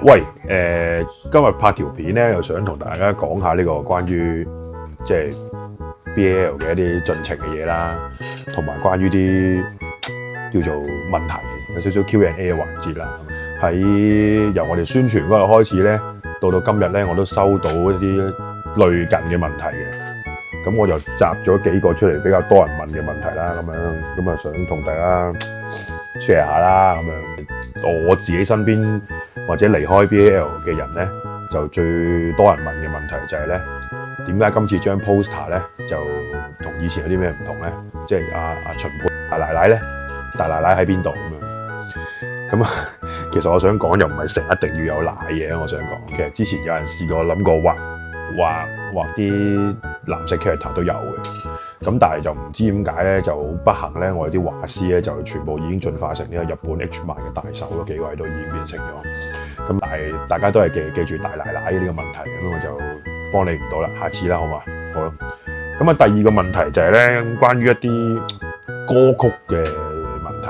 喂，今日拍條片咧，又想同大家講下呢個關於即係 BAL 嘅一啲進程嘅嘢啦，同埋關於啲叫做問題，有少少 Q&A 嘅環節啦。喺由我哋宣傳嗰日開始咧，到今日咧，我都收到一啲類近嘅問題嘅。咁我就集咗幾個出嚟比較多人問嘅問題啦，咁啊想同大家 share 下啦，咁樣我自己身邊或者離開 BAL 嘅人咧，就最多人問嘅問題就係咧，點解今次張 poster 咧就同以前有啲咩唔同咧？即係阿秦沛大奶奶咧，大奶奶喺邊度咁樣？咁啊，其實我想講又唔係成日一定要有奶嘅，我想講，其實之前有人試過諗過畫啲藍色 character 都有嘅，咁但係就唔知點解咧，就好不幸咧，我哋啲畫師咧就全部已經進化成呢個日本 H 漫嘅大手咯，幾位都已經變成咗。咁但係大家都係記住大奶奶呢個問題，咁我就幫你唔到啦，下次啦，好嘛？好啦。咁啊，第二個問題就係咧，關於一啲歌曲嘅問題，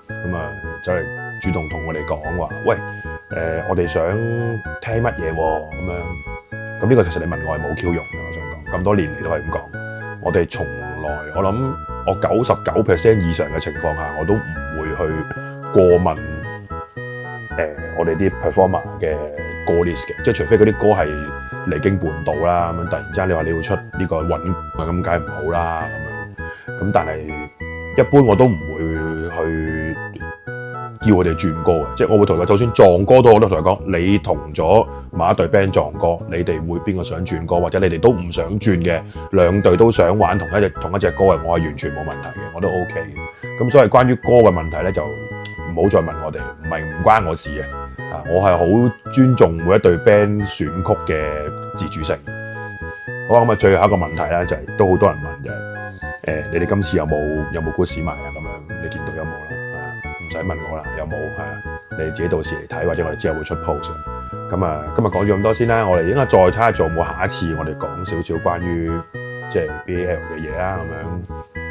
咁啊就係主動同我哋講話，喂，我哋想聽乜嘢喎？咁樣。咁呢個其實你問我係冇 Q 用嘅，我想講咁多年嚟都係咁講。我哋從來我諗我99% 以上嘅情況下，我都唔會去過問我哋啲 performer 嘅歌 list 嘅，即係除非嗰啲歌係離經叛道啦，咁樣突然之間你話你要出呢個穩啊，咁梗係唔好啦咁樣。咁但係一般我都唔會去叫佢哋轉歌嘅，即係我會同佢，就算撞歌都我都同佢講，你同咗某一隊 band 撞歌，你哋會邊個想轉歌，或者你哋都唔想轉嘅，兩隊都想玩同一隻歌嘅，我係完全冇問題嘅，我都 OK 嘅。咁所以關於歌嘅問題咧，就唔好再問我哋，唔關我事嘅。我係好尊重每一隊 band 選曲嘅自主性。好啊，咁啊，最後一個問題咧就係都好多人問嘅，你哋今次有冇 good 賣啊？咁樣你見到有冇啦？唔使問我啦，有冇係啊？你自己到時嚟睇，或者我哋之後會出 post。咁啊，今日講咗咁多先啦，我哋應該再睇下做冇下一次，我哋講少少關於即係 BAL 嘅嘢啦，咁樣。